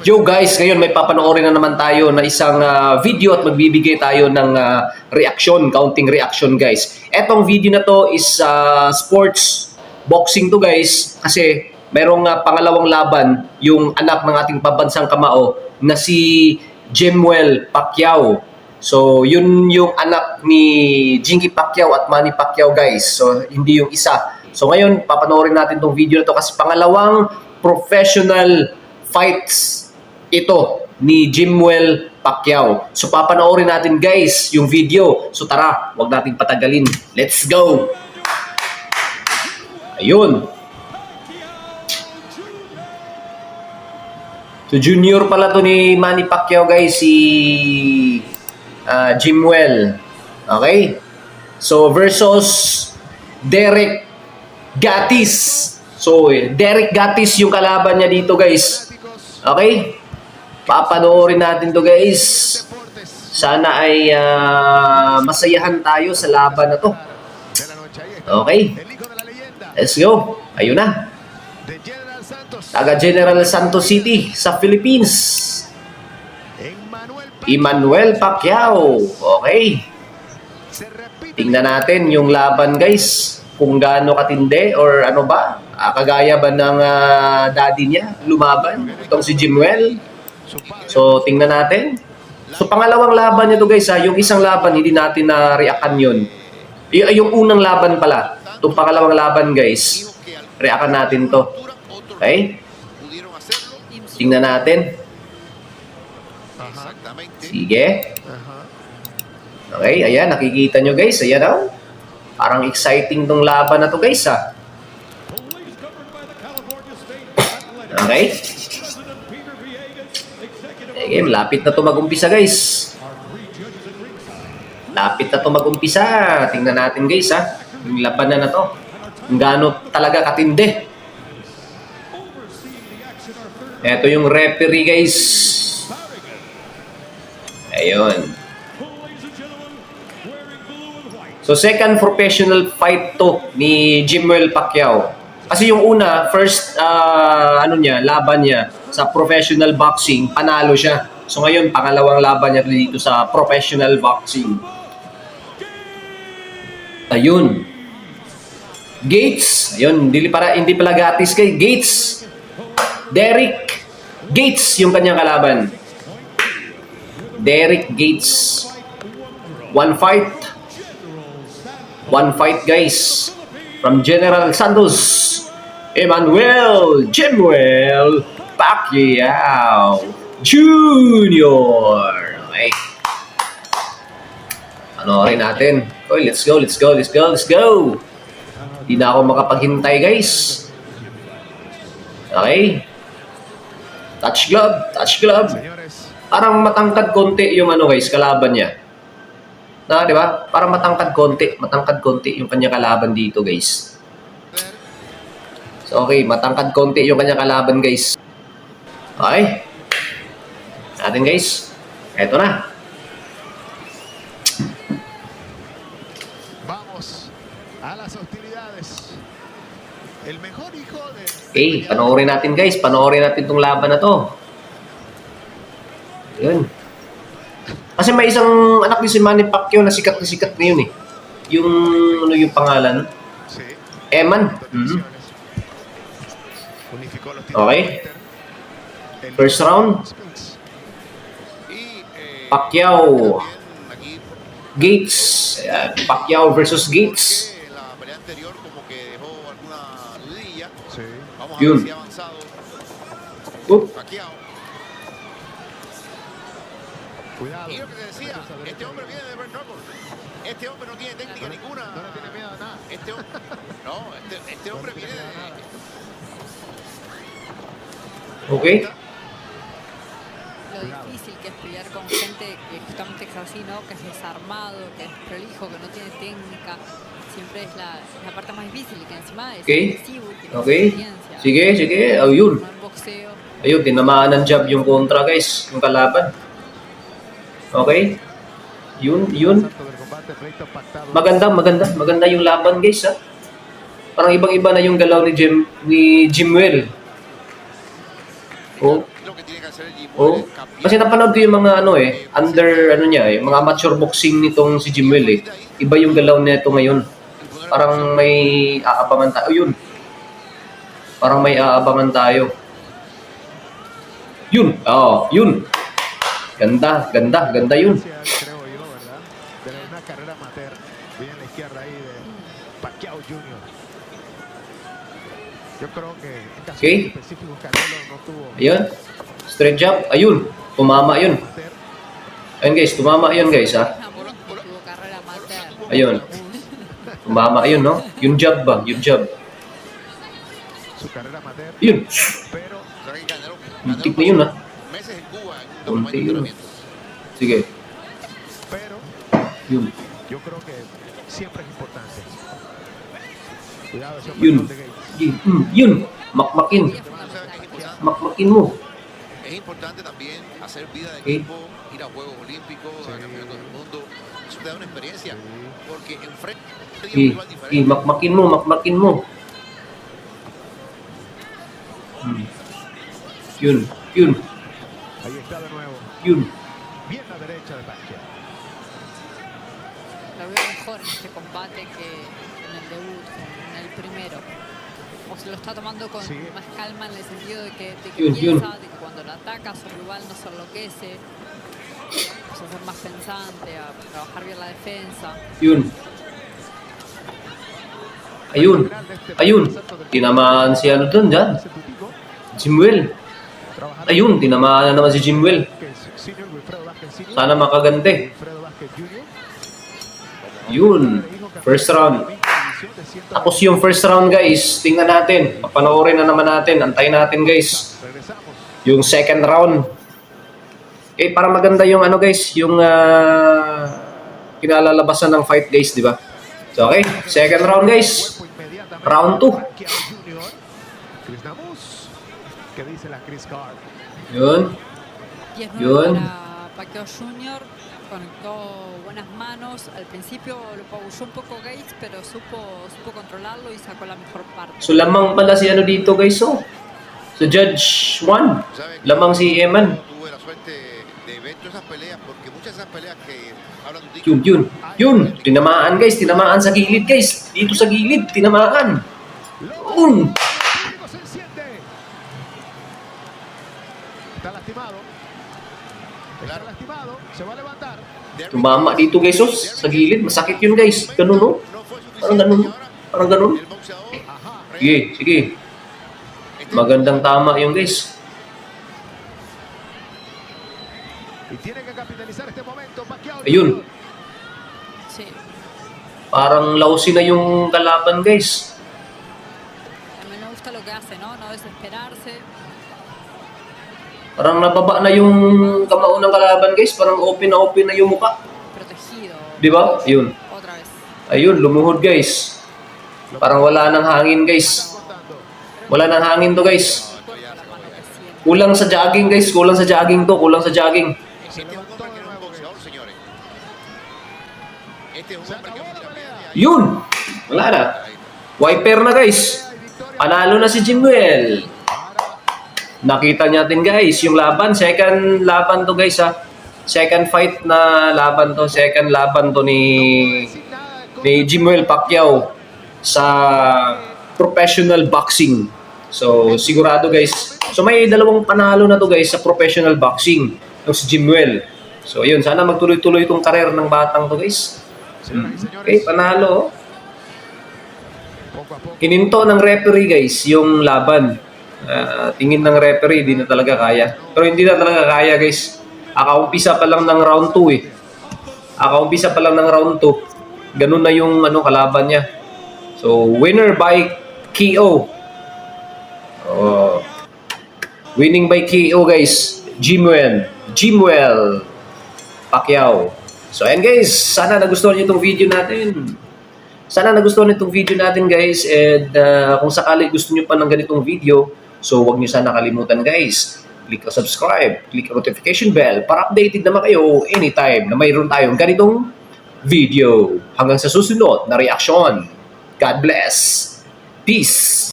Yo guys, ngayon may papanoorin na naman tayo na isang video at magbibigay tayo ng reaction, counting reaction guys. Etong video na to is sports boxing to guys kasi merong pangalawang laban yung anak ng ating pabansang kamao na si Jimwell Pacquiao. So yun yung anak ni Jinky Pacquiao at Manny Pacquiao guys. So hindi yung isa. So ngayon papanoorin natin tong video na to kasi pangalawang professional fights ito ni Jimwell Pacquiao. So papanoorin natin guys yung video. So tara, wag nating patagalin. Let's go! Ayun. So junior pala to ni Manny Pacquiao guys, si Jimwell. Okay? So versus Derek Gatis. So Derek Gatis yung kalaban niya dito guys. Okay? Papanoorin natin to guys. Sana ay masayahan tayo sa laban na to. Okay? Let's go. Ayun na. Taga General Santos City sa Philippines. Emmanuel Pacquiao. Okay. Tingnan natin yung laban guys. Kung gaano katindi or ano ba. Kagaya ba ng daddy niya lumaban. Itong si Jimwell. So tingnan natin. So pangalawang laban nito guys yung isang laban hindi natin na-reactan yun. Yung unang laban pala. Itong pangalawang laban guys. Reactan natin to. Okay? Tingnan natin. Sige. Okay, ayan. Nakikita nyo guys. Ayan daw. Parang exciting tong laban na to guys Okay. Okay, malapit na to mag-umpisa guys. Lapit na to mag-umpisa. Tingnan natin guys yung laban na to. Kung gaano talaga katindi. Ito yung referee guys. Ayun. So second professional fight to ni Jimwell Pacquiao. Kasi yung una, first laban niya sa professional boxing, panalo siya. So ngayon pangalawang laban niya dito sa professional boxing. Ayun. Gates. Ayun, hindi pala Gatis kay Gates. Derek Gates yung kanyang kalaban. Derek Gates. One fight guys. From General Santos, Emmanuel Jimwell Pacquiao Jr. Okay. Panoorin natin. Okay, let's go. Hindi na ako makapaghintay guys. Okay. Touch glove. Parang matangkad konti yung guys, kalaban niya. Di ba? Parang matangkad konti yung kanyang kalaban dito, guys. So, okay, matangkad konti yung kanyang kalaban, guys. Okay. Natin, guys. Eto na. Vamos a las hostilidades. El mejor hijo de... Okay, panoorin natin, guys. Panoorin natin tong laban na to. Yun. Kasi may isang anak ni si Manny Pacquiao na sikat ngayon eh. Yung pangalan? Eman. Okay. First round. Pacquiao. Gates. Ayan. Pacquiao versus Gates. Yun. Oop. Cuidado. Y lo que te decía, este hombre viene de Brent Knuckles. Este hombre no tiene técnica ninguna. No le tiene miedo a nada. Este hombre viene de... Okay. Lo difícil que es pelear con gente que justamente es así, ¿no? Que es desarmado, que es prolijo, que no tiene técnica. Siempre es la parte más difícil y que encima es agresivo, tiene experiencia. Sige. Ayun. Boxeo. Ayun, tinamaan ng jab yung kontra guys, yung kalaban. Okay. Yun. Maganda yung laban guys Parang ibang-iba na yung galaw ni Jimwell. Oh. tiene que hacer el Jimwell Oh, es cambiar. kasi napanood ko yung mga under niya mga amateur boxing nitong si Jimwell eh. Iba yung galaw nito ngayon. Parang may aabangan tayo. Yun. Parang may aabangan tayo. Yun. Oh, yun. Ganda yun. Creo yo, ¿verdad? De una carrera amateur. Bien a la izquierda ahí de Pacquiao Jr. Yo creo que en caso Okay. específico Canelo no tuvo Ayun. Straight jab. Ayun. Tumama yun. amateur. Ayun guys, tumama yun guys ha. Tuvo carrera amateur. Ayun. Tumama yun no. Yung jab ba? Yung jab. Su carrera amateur. Yun. Pero ¿Será que Canelo Muntik na yun ha. meses en Cuba en un Muntik campamento de yun. entrenamiento? Sige. pero Yun. yo creo que siempre es importante. Cuidado ese Yun. apretón de Gates. Yun. Makmakin. Y es fundamental. Makmakin mo. Es importante también hacer vida de Sí. equipo, ir a Juegos Olímpicos, a Campeonatos del Mundo. Eso te da una experiencia. Porque enfrente de un rival diferente. Makmakin mo. Yun. Ahí está de nuevo. Yun. Bien la derecha de Pacquiao. Lo veo mejor en este combate que en el debut, en el primero. O se lo está tomando con Sí. más calma en el sentido de que Yun. piensa, de que cuando lo ataca su rival no se enloquece, a ser más pensante, a trabajar bien la defensa. Yun. Ayun. Tinamaan si ano dun dyan. Ese tutico, Jimwell. trabajar Ayun, tinamaan na naman si Jimwell. Vázquez Senior, Wilfredo Vázquez Senior. Sana makagante. Wilfredo Vázquez Jr. Yun. First round. Tapos yung first round guys, tingnan natin. Papanoorin na naman natin. Antayin natin guys. Regresamos. Yung second round. Para maganda yung guys, yung kinalalabasan ng fight guys, di ba? So okay, second round guys. Cuerpo inmediatamente. Round 2. Pacquiao Jr. Chris Namus. ¿Qué dice la Chris Card? Yun. Y es Yun. nuevo para Pacquiao Jr. Conectó buenas manos. Al principio lo pabulló un poco Gates, pero supo controlarlo y sacó la mejor parte. So lamang pala si dito guys, oh. So Judge 1. ¿Sabe? Lamang si Eman. Tuve la suerte de ver todas esas peleas, porque muchas de esas peleas que hablan de un tico, Yun. Tinamaan guys, tinamaan sa gilid guys. Dito sa gilid, tinamaan. Yun. El público se enciende. Está lastimado. Está lastimado. Se va a levantar. Tumama dito guys, oh. Sa gilid, masakit yun guys. Ganun, oh. no fue suficiente, Parang ganun. y ahora Parang ganun. el boxeador Ajá. Sige. Magandang tama yung guys. Y tiene que capitalizar este momento. Pacquiao Ayun. Jr. Sí. Parang lausi na yung kalaban guys. A mí me gusta lo que hace, ¿no? No desesperarse. Parang nababa na yung kamao ng kalaban guys. Parang open na yung mukha. Protegido. Di ba? Ayun. Otra vez. Ayun, lumuhod guys. Parang wala nang hangin guys. Contando. Wala nang hangin to guys. Con la mano que siente. Kulang sa jogging guys. Kulang sa jogging to. Kulang sa jogging. Este es un hombre que no es un boxeador, señores. Este es un hombre que es un piramide. Yun. Wala na. Wiper na guys. Panalo na si Jimwell. Nakita natin guys yung laban. Second laban to guys ha. Second fight na laban to. Second laban to ni Jimwell Pacquiao sa professional boxing. So sigurado guys. So may dalawang panalo na to guys sa professional boxing. Yung si Jimwell. So yun, sana magtuloy-tuloy itong karir ng batang to guys. Señoras y señores, Okay, panalo. poco a poco. Kininto ng referee guys yung laban. Tingin ng referee, di na talaga kaya. Pero hindi na talaga kaya guys. Akaumpisa pa lang ng round 2 eh. Akaumpisa pa lang ng round 2. Ganun na yung kalaban niya. So, winner by KO. Oh. Winning by KO guys. Jimwell Pacquiao. So, ayan guys. Sana nagustuhan niyo itong video natin. Guys. And kung sakali gusto niyo pa ng ganitong video, so huwag niyo sana kalimutan guys. Click o subscribe, click ang notification bell para updated naman kayo anytime na mayroon tayong ganitong video. Hanggang sa susunod na reaksyon. God bless. Peace.